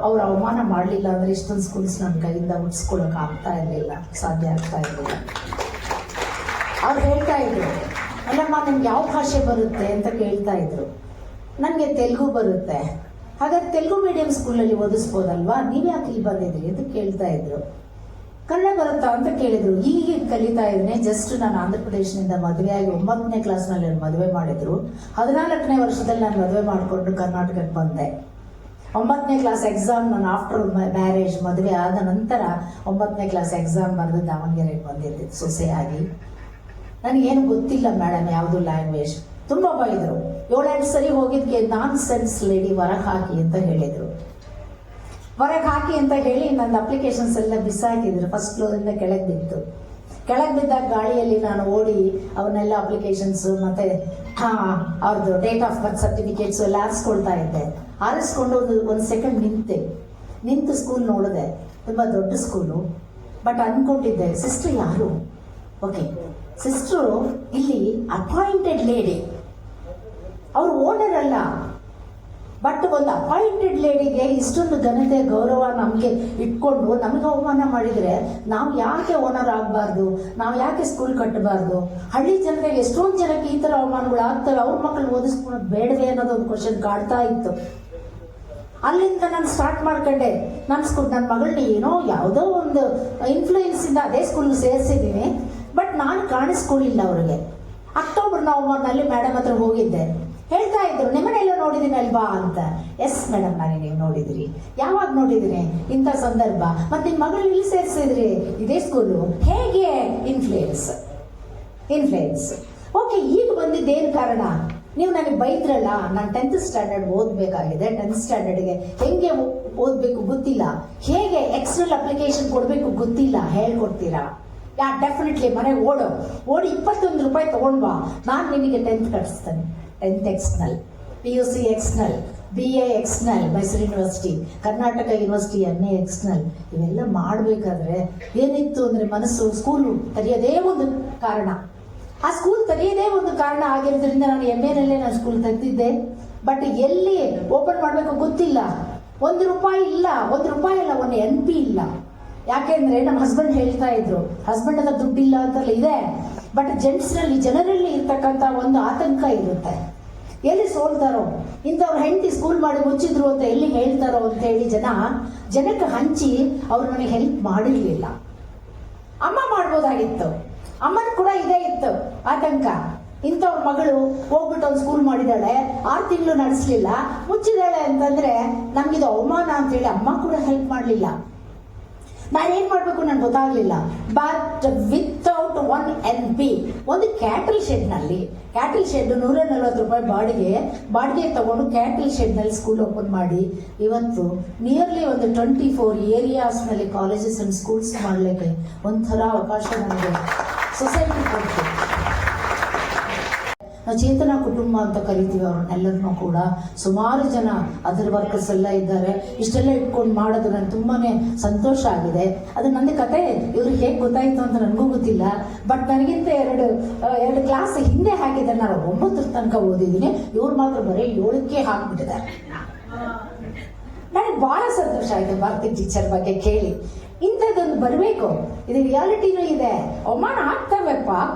ಅವ್ರು ಅವಮಾನ ಮಾಡಲಿಲ್ಲ ಅಂದರೆ ಇಷ್ಟೊಂದು ಸ್ಕೂಲ್ಸ್ ನನ್ನ ಕೈಯಿಂದ ಉಳಿಸ್ಕೊಳ್ಳೋಕೆ ಆಗ್ತಾ ಇರಲಿಲ್ಲ, ಸಾಧ್ಯ ಆಗ್ತಾ ಇರಲಿಲ್ಲ. ಅವ್ರು ಹೇಳ್ತಾ ಇದ್ರು, ಅಲ್ಲಮ್ಮ ನಿಮ್ಗೆ ಯಾವ ಭಾಷೆ ಬರುತ್ತೆ ಅಂತ ಕೇಳ್ತಾ ಇದ್ರು. ನನಗೆ ತೆಲುಗು ಬರುತ್ತೆ, ಹಾಗಾದ್ರೆ ತೆಲುಗು ಮೀಡಿಯಂ ಸ್ಕೂಲಲ್ಲಿ ಓದಿಸ್ಬೋದಲ್ವಾ, ನೀವು ಯಾಕೆ ಇಲ್ಲಿ ಬಂದಿದ್ರಿ ಅಂತ ಕೇಳ್ತಾ ಇದ್ರು. ಕನ್ನಡ ಬರುತ್ತಾ ಅಂತ ಕೇಳಿದ್ರು. ಈಗ ಕಲಿತಾ ಇದ್ದೀನಿ, ಜಸ್ಟ್ ನಾನು ಆಂಧ್ರ ಪ್ರದೇಶದಿಂದ ಮದುವೆ ಆಗಿ 9ನೇ ಕ್ಲಾಸ್ನಲ್ಲಿ ಮದುವೆ ಮಾಡಿದ್ರು. 14ನೇ ವರ್ಷದಲ್ಲಿ ನಾನು ಮದುವೆ ಮಾಡಿಕೊಂಡು ಕರ್ನಾಟಕಕ್ಕೆ ಬಂದೆ. 9ನೇ ಕ್ಲಾಸ್ ಎಕ್ಸಾಮ್ ನಾನು ಆಫ್ಟರ್ ಮ್ಯಾರೇಜ್, ಮದುವೆ ಆದ ನಂತರ 9ನೇ ಕ್ಲಾಸ್ ಎಕ್ಸಾಮ್ ಬರೆದು ದಾವಣಗೆರೆಗೆ ಬಂದಿದ್ದೆ ಸೊಸೆಯಾಗಿ. ನನಗೇನು ಗೊತ್ತಿಲ್ಲ ಮೇಡಮ್ ಯಾವುದು ಲ್ಯಾಂಗ್ವೇಜ್. ತುಂಬ ಬೈದರು. 7-8 ಸರಿ ಹೋಗಿದ್ದಕ್ಕೆ ನಾನ್ ಸೆನ್ಸ್ ಲೇಡಿ ಹೊರಗೆ ಹಾಕಿ ಅಂತ ಹೇಳಿದರು. ಹೊರಗೆ ಹಾಕಿ ಅಂತ ಹೇಳಿ ನನ್ನ ಅಪ್ಲಿಕೇಶನ್ಸ್ ಎಲ್ಲ ಬಿಸಾಕಿದ್ರು. ಫಸ್ಟ್ ಫ್ಲೋರಿಂದ ಕೆಳಗೆ ಬಿತ್ತು. ಕೆಳಗೆ ಬಿದ್ದಾಗ ಗಾಳಿಯಲ್ಲಿ ನಾನು ಓಡಿ ಅವನ್ನೆಲ್ಲ ಅಪ್ಲಿಕೇಶನ್ಸು ಮತ್ತು ಅವ್ರದ್ದು ಡೇಟ್ ಆಫ್ ಬರ್ತ್ ಸರ್ಟಿಫಿಕೇಟ್ಸು ಎಲ್ಲ ಆರಿಸ್ಕೊಳ್ತಾ ಇದ್ದೆ. ಆರಿಸ್ಕೊಂಡು ಒಂದು ಸೆಕೆಂಡ್ ನಿಂತು ಸ್ಕೂಲ್ ನೋಡಿದೆ. ತುಂಬ ದೊಡ್ಡ ಸ್ಕೂಲು. ಬಟ್ ಅಂದ್ಕೊಂಡಿದ್ದೆ ಸಿಸ್ಟರ್ ಯಾರು, ಓಕೆ ಸಿಸ್ಟರು ಇಲ್ಲಿ ಅಪಾಯಿಂಟೆಡ್ ಲೇಡಿ, ಅವರು ಓನರ್ ಅಲ್ಲ. ಬಟ್ ಒಂದು ಅಪಾಯಿಂಟೆಡ್ ಲೇಡಿಗೆ ಇಷ್ಟೊಂದು ಘನತೆ ಗೌರವ ನಮಗೆ ಇಟ್ಕೊಂಡು ನಮಗೆ ಅವಮಾನ ಮಾಡಿದರೆ ನಾವು ಯಾಕೆ ಓನರ್ ಆಗಬಾರ್ದು, ನಾವು ಯಾಕೆ ಸ್ಕೂಲ್ ಕಟ್ಟಬಾರ್ದು? ಹಳ್ಳಿ ಜನರಿಗೆ ಎಷ್ಟೊಂದು ಜನಕ್ಕೆ ಈ ಥರ ಅವಮಾನಗಳು ಆಗ್ತವೆ. ಅವ್ರ ಮಕ್ಕಳು ಓದಿಸ್ಕೊಳೋದು ಬೇಡವೇ ಅನ್ನೋದು ಒಂದು ಕ್ವಶನ್ ಕಾಡ್ತಾ ಇತ್ತು. ಅಲ್ಲಿಂದ ನಾನು ಸ್ಟಾರ್ಟ್ ಮಾಡ್ಕೊಂಡೆ. ನನ್ನ ಮಗಳನ್ನ ಏನೋ ಯಾವುದೋ ಒಂದು ಇನ್ಫ್ಲೂಯೆನ್ಸಿಂದ ಅದೇ ಸ್ಕೂಲ್ಗೆ ಸೇರಿಸಿದ್ದೀನಿ. ಬಟ್ ನಾನು ಕಾಣಿಸ್ಕೊಳ್ಳಿಲ್ಲ ಅವ್ರಿಗೆ. ಅಕ್ಟೋಬರ್ ನವಂಬರ್ನಲ್ಲಿ ಮೇಡಮ್ ಹತ್ರ ಹೋಗಿದ್ದೆ. ಹೇಳ್ತಾ ಇದ್ರು, ನಿಮ್ಮನ್ನೆಲ್ಲ ನೋಡಿದ್ದೀನಿ ಅಲ್ವಾ ಅಂತ. ಎಸ್ ಮೇಡಮ್, ನಾನೇ ನೀವು ನೋಡಿದಿರಿ. ಯಾವಾಗ ನೋಡಿದ್ದೀನಿ? ಇಂಥ ಸಂದರ್ಭ. ಮತ್ತು ನಿಮ್ಮ ಮಗಳು ಇಲ್ಲಿ ಸೇರಿಸಿದ್ರಿ ಇದೇ ಸ್ಕೂಲು. ಹೇಗೆ? ಇನ್ಫ್ಲೂಯೆನ್ಸ್. ಓಕೆ, ಈಗ ಬಂದಿದ್ದೇನು ಕಾರಣ? ನೀವು ನನಗೆ ಬೈದ್ರಲ್ಲ, ನಾನು 10th ಸ್ಟ್ಯಾಂಡರ್ಡ್ ಓದಬೇಕಾಗಿದೆ. 10th ಸ್ಟ್ಯಾಂಡರ್ಡ್ಗೆ ಹೆಂಗೆ ಓದಬೇಕು ಗೊತ್ತಿಲ್ಲ, ಹೇಗೆ ಎಕ್ಸ್ಟರ್ನಲ್ ಅಪ್ಲಿಕೇಶನ್ ಕೊಡಬೇಕು ಗೊತ್ತಿಲ್ಲ, ಹೇಳ್ಕೊಡ್ತೀರಾ? ಡೆಫಿನೆಟ್ಲಿ ಮನೆಗೆ ಓಡಿ 21 ರೂಪಾಯಿ ತೊಗೊಂಡ್ಬಾ, ನಾನು ನಿನಗೆ 10th ಕಟ್ಟಿಸ್ತೇನೆ. 10th external, PUC external, BA external Mysuru university, Karnataka university MA external. ಇವೆಲ್ಲ ಮಾಡಬೇಕಾದ್ರೆ ಏನಿತ್ತು ಅಂದರೆ ಮನಸ್ಸು ಸ್ಕೂಲು ತೆರೆಯೋದೇ ಒಂದು ಕಾರಣ. ಆ ಸ್ಕೂಲ್ ತೆರೆಯೋದೇ ಒಂದು ಕಾರಣ ಆಗಿರೋದ್ರಿಂದ ನಾನು MAನಲ್ಲೇ ನಾನು ಸ್ಕೂಲ್ ತೆಗೆದಿದ್ದೆ. ಬಟ್ ಎಲ್ಲಿ ಓಪನ್ ಮಾಡಬೇಕು ಗೊತ್ತಿಲ್ಲ. 1 ರೂಪಾಯಿ ಇಲ್ಲ, 1 ರೂಪಾಯಿ ಅಲ್ಲ, 1 NP ಇಲ್ಲ. ಯಾಕೆಂದ್ರೆ ನಮ್ಮ ಹಸ್ಬೆಂಡ್ ಹೇಳ್ತಾ ಇದ್ರು, ಹಸ್ಬೆಂಡ್ ಹತ್ರ ದುಡ್ಡಿಲ್ಲ ಅಂತಲ್ಲ ಇದೆ. ಬಟ್ ಜನರಲ್ಲಿ ಇರ್ತಕ್ಕಂಥ ಒಂದು ಆತಂಕ ಇರುತ್ತೆ. ಎಲ್ಲಿ ಸೋಲ್ತಾರೋ, ಇಂಥವ್ರು ಹೆಂಡತಿ ಸ್ಕೂಲ್ ಮಾಡಿ ಮುಚ್ಚಿದ್ರು ಅಂತ ಎಲ್ಲಿ ಹೇಳ್ತಾರೋ ಅಂತ ಹೇಳಿ ಜನಕ್ಕೆ ಹಂಚಿ ಅವ್ರು ನನಗೆ ಹೆಲ್ಪ್ ಮಾಡಿರ್ಲಿಲ್ಲ. ಅಮ್ಮ ಮಾಡ್ಬೋದಾಗಿತ್ತು, ಅಮ್ಮನ ಕೂಡ ಇದೇ ಇತ್ತು ಆತಂಕ. ಇಂಥವ್ರ ಮಗಳು ಹೋಗ್ಬಿಟ್ಟು ಒಂದು ಸ್ಕೂಲ್ ಮಾಡಿದಾಳೆ, 6 ತಿಂಗಳು ನಡೆಸಲಿಲ್ಲ, ಮುಚ್ಚಿದಾಳೆ ಅಂತಂದ್ರೆ ನಮ್ಗಿದು ಅವಮಾನ ಅಂತೇಳಿ ಅಮ್ಮ ಕೂಡ ಹೆಲ್ಪ್ ಮಾಡಲಿಲ್ಲ. ನಾನೇನು ಮಾಡಬೇಕು ನನಗೆ ಗೊತ್ತಾಗಲಿಲ್ಲ. ಬಟ್ ವಿತೌಟ್ 1 NP ಒಂದು ಕ್ಯಾಟಲ್ ಶೆಡ್ನಲ್ಲಿ 140 ರೂಪಾಯಿ ಬಾಡಿಗೆ ತಗೊಂಡು ಕ್ಯಾಟಲ್ ಶೆಡ್ನಲ್ಲಿ ಸ್ಕೂಲ್ ಓಪನ್ ಮಾಡಿ ಇವತ್ತು ನಿಯರ್ಲಿ ಒಂದು 24 ಏರಿಯಾಸ್ನಲ್ಲಿ ಕಾಲೇಜಸ್ ಆ್ಯಂಡ್ ಸ್ಕೂಲ್ಸ್ ಮಾಡಲಿಕ್ಕೆ ಒಂಥರ ಅವಕಾಶ ನನಗೆ ಸೊಸೈಟಿ ಕೊಡ್ತು. ನಾವು ಚೇತನ ಕುಟುಂಬ ಅಂತ ಕರಿತೀವಿ ಅವ್ರನ್ನೆಲ್ಲರನ್ನೂ ಕೂಡ. ಸುಮಾರು ಜನ ಅದರ್ ವರ್ಕರ್ಸ್ ಎಲ್ಲ ಇದ್ದಾರೆ. ಇಷ್ಟೆಲ್ಲ ಇಟ್ಕೊಂಡು ಮಾಡೋದು ನನಗೆ ತುಂಬಾ ಸಂತೋಷ ಆಗಿದೆ. ಅದು ನನ್ನ ಕತೆ ಇವ್ರಿಗೆ ಹೇಗೆ ಗೊತ್ತಾಯಿತು ಅಂತ ನನಗೂ ಗೊತ್ತಿಲ್ಲ. ಬಟ್ ನನಗಿಂತ ಎರಡು ಕ್ಲಾಸ್ ಹಿಂದೆ ಹಾಕಿದ್ದಾರೆ. ನಾನು 9ರ ತನಕ ಓದಿದ್ದೀನಿ, ಇವ್ರು ಮಾತ್ರ ಬರೀ 7ಕ್ಕೆ ಹಾಕ್ಬಿಟ್ಟಿದ್ದಾರೆ. ನನಗೆ ಭಾಳ ಸಂತೋಷ ಆಯಿತು ಭಾರತಿ ಟೀಚರ್ ಬಗ್ಗೆ ಕೇಳಿ. ಇಂಥದ್ದೊಂದು ಬರಬೇಕು, ಇದು ರಿಯಾಲಿಟಿನೂ ಇದೆ. ಅವಮಾನ ಆಗ್ತವೆ.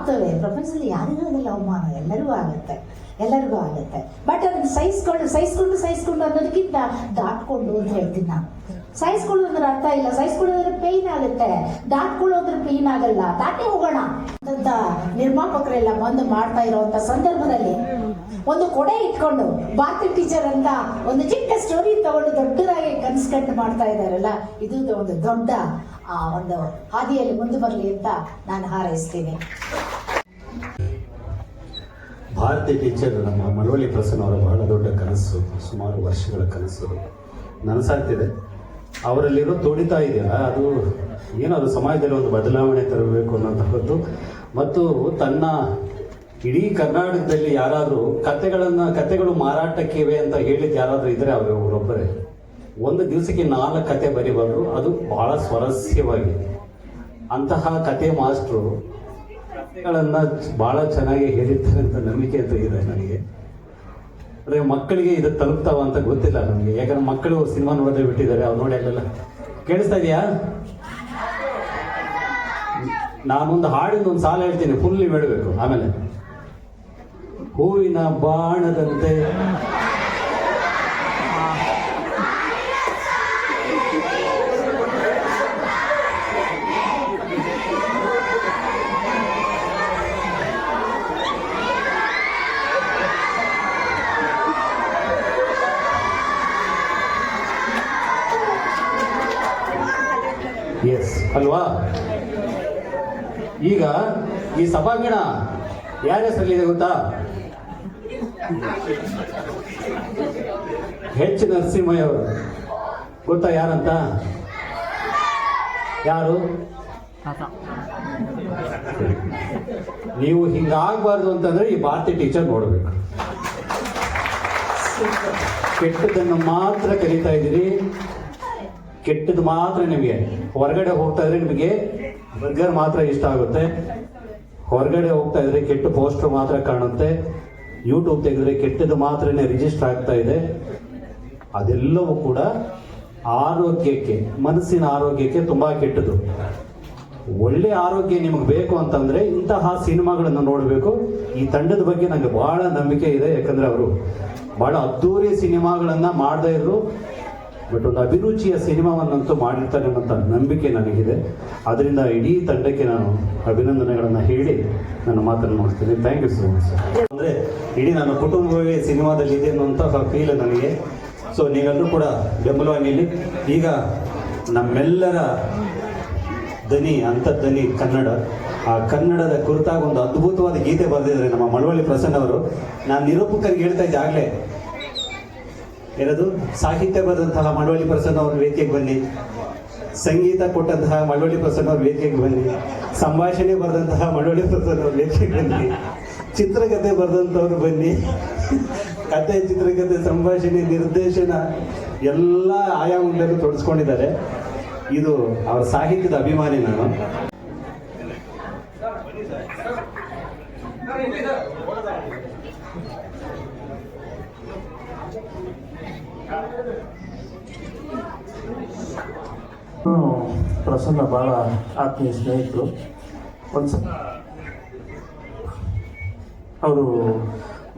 ಪ್ರಪಂಚದಲ್ಲಿ ಯಾರಿಗೂ ಆಗಲ್ಲ ಅವಮಾನ, ಎಲ್ಲರಿಗೂ ಆಗುತ್ತೆ. ಬಟ್ ಅದನ್ನು ಸಹಿಸ್ಕೊಂಡು ಅನ್ನೋದಕ್ಕಿಂತ ದಾಟ್ಕೊಂಡು ಅಂತ ಹೇಳ್ತೀನಿ ನಾನು. ಸಹಿಸ್ಕೊಳ್ಳೋದ್ರ ಅರ್ಥ ಇಲ್ಲ. ಸಹಿಸ್ಕೊಳ್ಳೋದ್ರೆ ಪೇಯ್ನ್ ಆಗುತ್ತೆ, ದಾಟ್ಕೊಳ್ಳೋದ್ರ ಪೇಯ್ನ್ ಆಗಲ್ಲ. ದಾಟೇ ಹೋಗೋಣ ಅಂತ ನಿರ್ಮಾಪಕರೆಲ್ಲ ಬಂದು ಮಾಡ್ತಾ ಇರೋವಂಥ ಸಂದರ್ಭದಲ್ಲಿ ಒಂದು ಕೊಡೆ ಇಟ್ಕೊಂಡು ಭಾರತಿ ಟೀಚರ್ ಅಂತ ಒಂದು ಚಿಕ್ಕ ಸ್ಟೋರಿ ತಗೊಂಡು ದೊಡ್ಡದಾಗಿ ಕನ್ಸ್ಕಂಡು ಮಾಡ್ತಾ ಇದ್ದಾರಲ್ಲ, ಇದು ಒಂದು ದೊಡ್ಡ ಒಂದು ಹಾದಿಯಲ್ಲಿ ಮುಂದೆ ಬರಲಿ ಅಂತ ನಾನು ಹಾರೈಸ್ತೀನಿ. ಭಾರತಿ ಟೀಚರ್ ನಮ್ಮ ಮಳವಳ್ಳಿ ಪ್ರಸನ್ನ ಅವರ ಬಹಳ ದೊಡ್ಡ ಕನಸು, ಸುಮಾರು ವರ್ಷಗಳ ಕನಸು ನನಸಾಗ್ತಿದೆ. ಅವರಲ್ಲಿರೋ ತುಡಿತಾ ಇದೆಯಲ್ಲ, ಅದು ಏನೋ ಅದು ಸಮಾಜದಲ್ಲಿ ಒಂದು ಬದಲಾವಣೆ ತರಬೇಕು ಅನ್ನೋಂಥದ್ದು. ಮತ್ತು ತನ್ನ ಇಡೀ ಕರ್ನಾಟಕದಲ್ಲಿ ಯಾರಾದರೂ ಕತೆಗಳು ಮಾರಾಟಕ್ಕಿವೆ ಅಂತ ಹೇಳಿದ್ದು ಯಾರಾದರೂ ಇದ್ದರೆ ಅವರೊಬ್ಬರೇ. ಒಂದು ದಿವಸಕ್ಕೆ 4 ಕತೆ ಬರೀಬಾರ್ದು, ಅದು ಬಹಳ ಸ್ವಾರಸ್ಯವಾಗಿ. ಅಂತಹ ಕತೆ ಮಾಸ್ಟ್ರು ಕತೆಗಳನ್ನು ಬಹಳ ಚೆನ್ನಾಗಿ ಹೇಳಿರ್ತಾರೆ ಅಂತ ನಂಬಿಕೆ ಅಂತ ಇದೆ ನನಗೆ. ಅಂದರೆ ಮಕ್ಕಳಿಗೆ ಇದು ತಲುಪ್ತಾವ ಅಂತ ಗೊತ್ತಿಲ್ಲ ನಮಗೆ, ಯಾಕಂದ್ರೆ ಮಕ್ಕಳು ಸಿನಿಮಾ ನೋಡೋದೇ ಬಿಟ್ಟಿದ್ದಾರೆ, ಅವ್ರು ನೋಡಿ ಅಲ್ಲೆಲ್ಲ. ಕೇಳಿಸ್ತಾ ಇದೆಯಾ? ನಾನೊಂದು ಹಾಡಿನ ಒಂದು ಸಾಲ ಹೇಳ್ತೀನಿ, ಫುಲ್ ನೀವು ಹೇಳಬೇಕು. ಆಮೇಲೆ ಹೂವಿನ ಬಾಣದಂತೆ ಎಸ್ ಅಲ್ವಾ? ಈಗ ಈ ಸಭಾಂಗಣ ಯಾರ ಹೆಸರಲ್ಲಿದೆ ಗೊತ್ತಾ? ಎಚ್ ನರಸಿಂಹಯ್ಯ ಅವರು. ಗೊತ್ತಾ ಯಾರಂತ? ಯಾರು? ನೀವು ಹಿಂಗಾಗಬಾರ್ದು ಅಂತಂದ್ರೆ ಈ ಭಾರತಿ ಟೀಚರ್ ನೋಡಬೇಕು. ಕೆಟ್ಟದನ್ನು ಮಾತ್ರ ಕಲಿತಾ ಇದ್ದೀರಿ, ಕೆಟ್ಟದ್ದು ಮಾತ್ರ ನಿಮಗೆ. ಹೊರಗಡೆ ಹೋಗ್ತಾ ಇದ್ರೆ ನಿಮಗೆ ಬರ್ಗರ್ ಮಾತ್ರ ಇಷ್ಟ ಆಗುತ್ತೆ, ಹೊರಗಡೆ ಹೋಗ್ತಾ ಇದ್ರೆ ಕೆಟ್ಟ ಪೋಸ್ಟರ್ ಮಾತ್ರ ಕಾಣುತ್ತೆ, ಯೂಟ್ಯೂಬ್ ತೆಗೆದ್ರೆ ಕೆಟ್ಟದ್ದು ಮಾತ್ರನೇ ರಿಜಿಸ್ಟರ್ ಆಗ್ತಾ ಇದೆ. ಅದೆಲ್ಲವೂ ಕೂಡ ಆರೋಗ್ಯಕ್ಕೆ, ಮನಸ್ಸಿನ ಆರೋಗ್ಯಕ್ಕೆ ತುಂಬಾ ಕೆಟ್ಟದ್ದು. ಒಳ್ಳೆ ಆರೋಗ್ಯ ನಿಮಗೆ ಬೇಕು ಅಂತಂದ್ರೆ ಇಂತಹ ಸಿನಿಮಾಗಳನ್ನು ನೋಡಬೇಕು. ಈ ತಂಡದ ಬಗ್ಗೆ ನನಗೆ ಬಹಳ ನಂಬಿಕೆ ಇದೆ, ಯಾಕಂದ್ರೆ ಅವರು ಬಹಳ ಅದ್ದೂರಿ ಸಿನಿಮಾಗಳನ್ನ ಮಾಡದೇ ಇದ್ರು, ಬಟ್ ಒಂದು ಅಭಿರುಚಿಯ ಸಿನಿಮಾವನ್ನಂತೂ ಮಾಡಿರ್ತಾರೆ ಅನ್ನೋಂಥ ನಂಬಿಕೆ ನನಗಿದೆ. ಅದರಿಂದ ಇಡೀ ತಂಡಕ್ಕೆ ನಾನು ಅಭಿನಂದನೆಗಳನ್ನು ಹೇಳಿ ನನ್ನ ಮಾತನ್ನು ಮಾಡ್ತೀನಿ. Thank you so much sir. ಅಂದರೆ ಇಡೀ ನನ್ನ ಕುಟುಂಬವೇ ಸಿನಿಮಾದಲ್ಲಿ ಇದೆ ಅನ್ನುವಂತಹ ಫೀಲ್ ನನಗೆ. ಸೊ ನೀವೆಲ್ಲರೂ ಕೂಡ ಬೆಂಬಲವಾಗಿ ನಿಲ್ಲಿ. ಈಗ ನಮ್ಮೆಲ್ಲರ ದನಿ, ಅಂತರ್ದನಿ ಕನ್ನಡ. ಆ ಕನ್ನಡದ ಕುರಿತಾಗಿ ಒಂದು ಅದ್ಭುತವಾದ ಗೀತೆ ಬರೆದಿದ್ದಾರೆ ನಮ್ಮ ಮಳವಳ್ಳಿ ಪ್ರಸನ್ನ ಅವರು. ನಾನು ನಿರೂಪಕರಿಗೆ ಹೇಳ್ತಾ ಇದ್ದೆ ಆಗಲೇ, ಏನದು ಸಾಹಿತ್ಯ ಬರೆದಂತಹ ಮಳವಳ್ಳಿ ಪ್ರಸನ್ನ ಅವರು ವೇದಿಕೆಗೆ ಬನ್ನಿ, ಸಂಗೀತ ಕೊಟ್ಟಂತಹ ಮಳವಳ್ಳಿ ಪ್ರಸನ್ನ ಅವರು ವೇದಿಕೆಗೆ ಬನ್ನಿ, ಸಂಭಾಷಣೆ ಬರೆದಂತಹ ಮಳವಳ್ಳಿ ಪ್ರಸನ್ನ ಅವರು ವೇದಿಕೆಗೆ ಬನ್ನಿ, ಚಿತ್ರಕಥೆ ಬರೆದಂಥವ್ರು ಬನ್ನಿ. ಕತೆ, ಚಿತ್ರಕಥೆ, ಸಂಭಾಷಣೆ, ನಿರ್ದೇಶನ ಎಲ್ಲ ಆಯಾಮಗಳಲ್ಲೂ ತೊಡಸ್ಕೊಂಡಿದ್ದಾರೆ. ಇದು ಅವರ ಸಾಹಿತ್ಯದ ಅಭಿಮಾನಿ ನಾನು. ಪ್ರಸನ್ನ ಭಾಳ ಆತ್ಮೀಯ ಸ್ನೇಹಿತರು. ಒಂದ್ಸಲ ಅವರು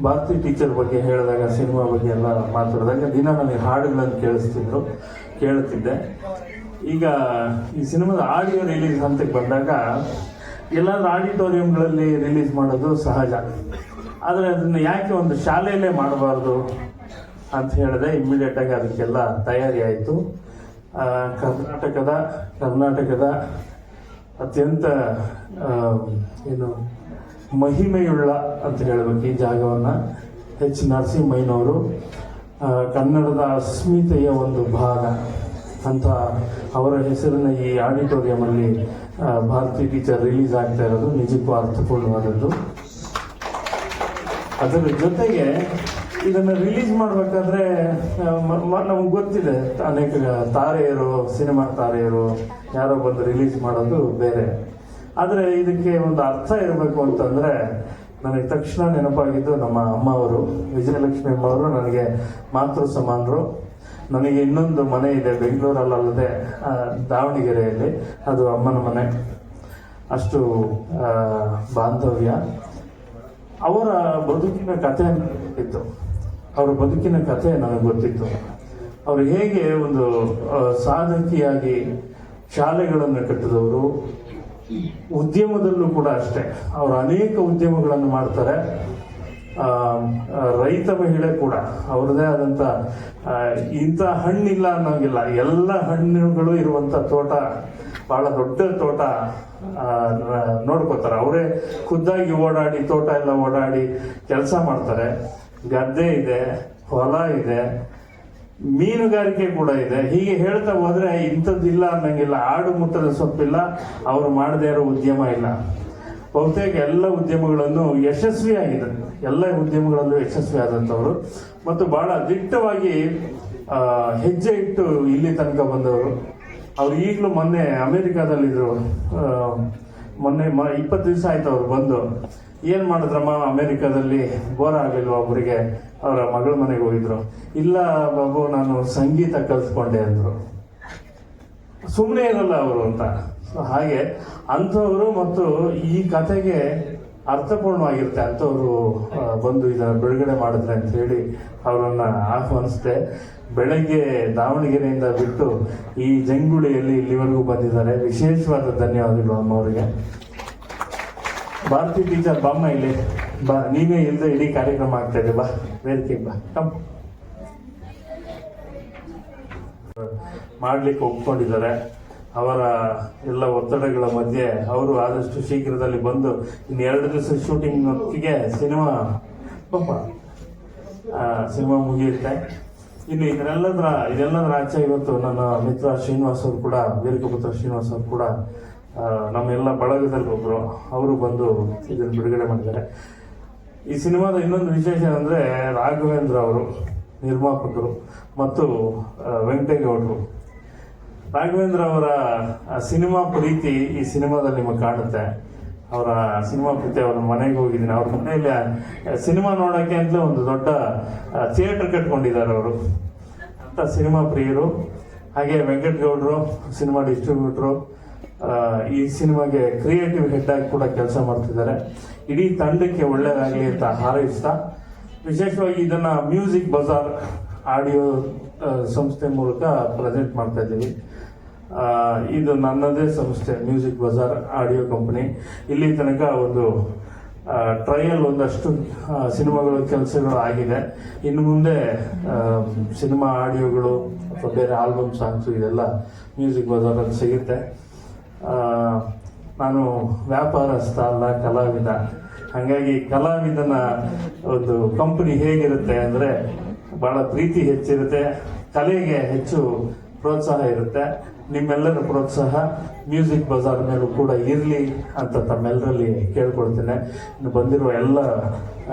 ಭಾರತಿ ಟೀಚರ್ ಬಗ್ಗೆ ಹೇಳಿದಾಗ, ಸಿನಿಮಾ ಬಗ್ಗೆ ಎಲ್ಲ ಮಾತಾಡಿದಾಗ ದಿನ ನನಗೆ ಹಾಡುಗಳನ್ನು ಕೇಳುತ್ತಿದ್ದೆ. ಈಗ ಈ ಸಿನಿಮಾದ ಆಡಿಯೋ ರಿಲೀಸ್ ಹಂತಕ್ಕೆ ಬಂದಾಗ ಎಲ್ಲಾದ್ರೂ ಆಡಿಟೋರಿಯಂಗಳಲ್ಲಿ ರಿಲೀಸ್ ಮಾಡೋದು ಸಹಜ, ಆದರೆ ಅದನ್ನು ಯಾಕೆ ಒಂದು ಶಾಲೆಯಲ್ಲೇ ಮಾಡಬಾರ್ದು ಅಂತ ಹೇಳಿದೆ. ಇಮ್ಮಿಡಿಯೇಟಾಗಿ ಅದಕ್ಕೆಲ್ಲ ತಯಾರಿ ಆಯಿತು. ಕರ್ನಾಟಕದ ಅತ್ಯಂತ ಏನು ಮಹಿಮೆಯುಳ್ಳ ಅಂತ ಹೇಳಬೇಕು ಈ ಜಾಗವನ್ನು ಎಚ್ ನರಸಿಂಹಯ್ಯನವರು, ಕನ್ನಡದ ಅಸ್ಮಿತೆಯ ಒಂದು ಭಾಗ ಅಂತ ಅವರ ಹೆಸರಿನ ಈ ಆಡಿಟೋರಿಯಮಲ್ಲಿ ಭಾರತಿ ಟೀಚರ್ ರಿಲೀಸ್ ಆಗ್ತಾ ಇರೋದು ನಿಜಕ್ಕೂ ಅರ್ಥಪೂರ್ಣವಾದದ್ದು. ಅದರ ಜೊತೆಗೆ ಇದನ್ನು ರಿಲೀಸ್ ಮಾಡಬೇಕಾದ್ರೆ ನಮಗೆ ಗೊತ್ತಿದೆ, ಅನೇಕ ತಾರೆಯರು, ಸಿನಿಮಾ ತಾರೆಯರು ಯಾರೋ ಬಂದು ರಿಲೀಸ್ ಮಾಡೋದು ಬೇರೆ. ಆದರೆ ಇದಕ್ಕೆ ಒಂದು ಅರ್ಥ ಇರಬೇಕು ಅಂತಂದರೆ ನನಗೆ ತಕ್ಷಣ ನೆನಪಾಗಿದ್ದು ನಮ್ಮ ಅಮ್ಮ ಅವರು, ವಿಜಯಲಕ್ಷ್ಮಿ ಅಮ್ಮ ಅವರು. ನನಗೆ ಮಾತೃ ಸಮಾನರು. ನನಗೆ ಇನ್ನೊಂದು ಮನೆ ಇದೆ ಬೆಂಗಳೂರಲ್ಲದೆ ದಾವಣಗೆರೆಯಲ್ಲಿ, ಅದು ಅಮ್ಮನ ಮನೆ. ಅಷ್ಟು ಬಾಂಧವ್ಯ. ಅವರ ಬದುಕಿನ ಕಥೆ ಗೊತ್ತಿತ್ತು, ಅವರ ಬದುಕಿನ ಕಥೆ ನನಗೆ ಗೊತ್ತಿತ್ತು. ಅವರು ಹೇಗೆ ಒಂದು ಸಾಧಕಿಯಾಗಿ ಶಾಲೆಗಳನ್ನು ಕಟ್ಟಿದವರು, ಉದ್ಯಮದಲ್ಲೂ ಕೂಡ ಅಷ್ಟೇ ಅವರು ಅನೇಕ ಉದ್ಯಮಗಳನ್ನು ಮಾಡ್ತಾರೆ. ರೈತ ಮಹಿಳೆ ಕೂಡ ಅವ್ರದ್ದೇ ಆದಂಥ ಇಂಥ ಹಣ್ಣಿಲ್ಲ ಅನ್ನೋಂಗಿಲ್ಲ, ಎಲ್ಲ ಹಣ್ಣುಗಳು ಇರುವಂಥ ತೋಟ, ಭಾಳ ದೊಡ್ಡ ತೋಟ ನೋಡ್ಕೋತಾರೆ. ಅವರೇ ಖುದ್ದಾಗಿ ಓಡಾಡಿ, ತೋಟ ಎಲ್ಲ ಓಡಾಡಿ ಕೆಲಸ ಮಾಡ್ತಾರೆ. ಗದ್ದೆ ಇದೆ, ಹೊಲ ಇದೆ, ಮೀನುಗಾರಿಕೆ ಕೂಡ ಇದೆ. ಹೀಗೆ ಹೇಳ್ತಾ ಹೋದ್ರೆ ಇಂಥದ್ದಿಲ್ಲ ಅನ್ನಂಗಿಲ್ಲ. ಆಡು ಮುಟ್ಟದ ಸೊಪ್ಪಿಲ್ಲ, ಅವರು ಮಾಡದೇ ಇರೋ ಉದ್ಯಮ ಇಲ್ಲ. ಬಹುತೇಕ ಎಲ್ಲ ಉದ್ಯಮಗಳನ್ನು ಯಶಸ್ವಿಯಾಗಿದೆ, ಎಲ್ಲ ಉದ್ಯಮಗಳಲ್ಲೂ ಯಶಸ್ವಿ ಆದಂಥವರು ಮತ್ತು ಬಹಳ ದಿಟ್ಟವಾಗಿ ಹೆಜ್ಜೆ ಇಟ್ಟು ಇಲ್ಲಿ ತನಕ ಬಂದವರು. ಅವ್ರು ಈಗಲೂ ಮೊನ್ನೆ ಅಮೆರಿಕಾದಲ್ಲಿದ್ದರು. ಮೊನ್ನೆ 20 ದಿವಸ ಆಯ್ತು ಅವ್ರು ಬಂದು. ಏನು ಮಾಡಿದ್ರಮ್ಮ ಅಮೇರಿಕಾದಲ್ಲಿ ಬೋರ್ ಆಗಲಿಲ್ವ ಒಬ್ಬರಿಗೆ, ಅವರ ಮಗಳ ಮನೆಗೆ ಹೋಗಿದ್ರು. ಇಲ್ಲ ಬಾಬು, ನಾನು ಸಂಗೀತ ಕಲ್ತ್ಕೊಂಡೆ ಅಂದರು. ಸುಮ್ಮನೆ ಇರಲ್ಲ ಅವರು ಅಂತ. ಸೊ ಹಾಗೆ ಅಂಥವರು ಮತ್ತು ಈ ಕಥೆಗೆ ಅರ್ಥಪೂರ್ಣವಾಗಿರುತ್ತೆ ಅಂಥವ್ರು ಬಂದು ಇದನ್ನು ಬಿಡುಗಡೆ ಮಾಡಿದ್ರೆ ಅಂತ ಹೇಳಿ ಅವರನ್ನ ಆಹ್ವಾನಿಸಿದೆ. ಬೆಳಗ್ಗೆ ದಾವಣಗೆರೆಯಿಂದ ಬಿಟ್ಟು ಈ ಜಂಗುಳಿಯಲ್ಲಿ ಇಲ್ಲಿವರೆಗೂ ಬಂದಿದ್ದಾರೆ. ವಿಶೇಷವಾದ ಧನ್ಯವಾದಗಳು ಅಮ್ಮವರಿಗೆ. ಭಾರತಿ ಟೀಚರ್ ಬಾಮ್ಮ ಇಲ್ಲಿ ಬಾ, ನೀವೇ ಇಲ್ಲದೆ ಇಡೀ ಕಾರ್ಯಕ್ರಮ ಆಗ್ತಾ ಇದೆ, ಬಾ ವೇದಿಕೆ ಬಾ. ಮಾಡ್ಲಿಕ್ಕೆ ಒಪ್ಕೊಂಡಿದ್ದಾರೆ. ಅವರ ಎಲ್ಲ ಒತ್ತಡಗಳ ಮಧ್ಯೆ ಅವರು ಆದಷ್ಟು ಶೀಘ್ರದಲ್ಲಿ ಬಂದು ಇನ್ನು 2 ದಿವಸ ಶೂಟಿಂಗ್ ಹೊತ್ತಿಗೆ ಸಿನಿಮಾ ಮುಗಿಯುತ್ತೆ. ಇನ್ನು ಇದೆಲ್ಲದರ ಆಚೆ ಇವತ್ತು ನನ್ನ ಮಿತ್ರ ಶ್ರೀನಿವಾಸ್ ಅವರು ಕೂಡ, ವೀರಕಪುತ್ರ ಶ್ರೀನಿವಾಸ್ ಅವರು ಕೂಡ ನಮ್ಮೆಲ್ಲ ಬಳಗದಲ್ಲಿ ಒಬ್ಬರು, ಅವರು ಬಂದು ಇದನ್ನು ಬಿಡುಗಡೆ ಮಾಡಿದ್ದಾರೆ. ಈ ಸಿನಿಮಾದ ಇನ್ನೊಂದು ವಿಶೇಷ ಅಂದರೆ ರಾಘವೇಂದ್ರ ಅವರು ನಿರ್ಮಾಪಕರು ಮತ್ತು ವೆಂಕಟೇಗೌಡರು. ರಾಘವೇಂದ್ರ ಅವರ ಸಿನಿಮಾ ಪ್ರೀತಿ ಈ ಸಿನಿಮಾದಲ್ಲಿ ನಿಮಗೆ ಕಾಣುತ್ತೆ. ಅವರ ಸಿನಿಮಾ ಪ್ರೀತಿ, ಅವ್ರ ಮನೆಗೆ ಹೋಗಿದ್ದೀನಿ. ಅವ್ರ ಮನೆಯಲ್ಲಿ ಸಿನಿಮಾ ನೋಡೋಕ್ಕೆ ಅಂತಲೇ ಒಂದು ದೊಡ್ಡ ಥಿಯೇಟರ್ ಕಟ್ಕೊಂಡಿದ್ದಾರೆ ಅವರು. ಅಂತ ಸಿನಿಮಾ ಪ್ರಿಯರು. ಹಾಗೆ ವೆಂಕಟೇಗೌಡರು ಸಿನಿಮಾ ಡಿಸ್ಟ್ರಿಬ್ಯೂಟ್ರು, ಈ ಸಿನಿಮಾಗೆ ಕ್ರಿಯೇಟಿವ್ ಹೆಡ್ ಆಗಿ ಕೂಡ ಕೆಲಸ ಮಾಡ್ತಿದ್ದಾರೆ. ಇಡೀ ತಂಡಕ್ಕೆ ಒಳ್ಳೆಯದಾಗಲಿ ಅಂತ ಹಾರೈಸ್ತಾ, ವಿಶೇಷವಾಗಿ ಇದನ್ನು ಮ್ಯೂಸಿಕ್ ಬಜಾರ್ ಆಡಿಯೋ ಸಂಸ್ಥೆ ಮೂಲಕ ಪ್ರೆಸೆಂಟ್ ಮಾಡ್ತಾ ಇದ್ದೀವಿ. ಇದು ನನ್ನದೇ ಸಂಸ್ಥೆ, ಮ್ಯೂಸಿಕ್ ಬಜಾರ್ ಆಡಿಯೋ ಕಂಪನಿ. ಇಲ್ಲಿ ತನಕ ಒಂದು ಟ್ರಯಲ್ ಒಂದಷ್ಟು ಸಿನಿಮಾಗಳು ಕೆಲಸಗಳು ಆಗಿದೆ. ಇನ್ನು ಮುಂದೆ ಸಿನಿಮಾ ಆಡಿಯೋಗಳು ಅಥವಾ ಬೇರೆ ಆಲ್ಬಮ್ ಸಾಂಗ್ಸು ಇದೆಲ್ಲ ಮ್ಯೂಸಿಕ್ ಬಜಾರಲ್ಲಿ ಸಿಗುತ್ತೆ. ನಾನು ವ್ಯಾಪಾರಸ್ಥ ಅಲ್ಲ, ಕಲಾವಿದ. ಹಾಗಾಗಿ ಕಲಾವಿದನ ಒಂದು ಕಂಪನಿ ಹೇಗಿರುತ್ತೆ ಅಂದರೆ ಭಾಳ ಪ್ರೀತಿ ಹೆಚ್ಚಿರುತ್ತೆ, ಕಲೆಗೆ ಹೆಚ್ಚು ಪ್ರೋತ್ಸಾಹ ಇರುತ್ತೆ. ನಿಮ್ಮೆಲ್ಲರ ಪ್ರೋತ್ಸಾಹ ಮ್ಯೂಸಿಕ್ ಬಜಾರ್ ಮೇಲೂ ಕೂಡ ಇರಲಿ ಅಂತ ತಮ್ಮೆಲ್ಲರಲ್ಲಿ ಕೇಳ್ಕೊಳ್ತೇನೆ. ಇನ್ನು ಬಂದಿರುವ ಎಲ್ಲ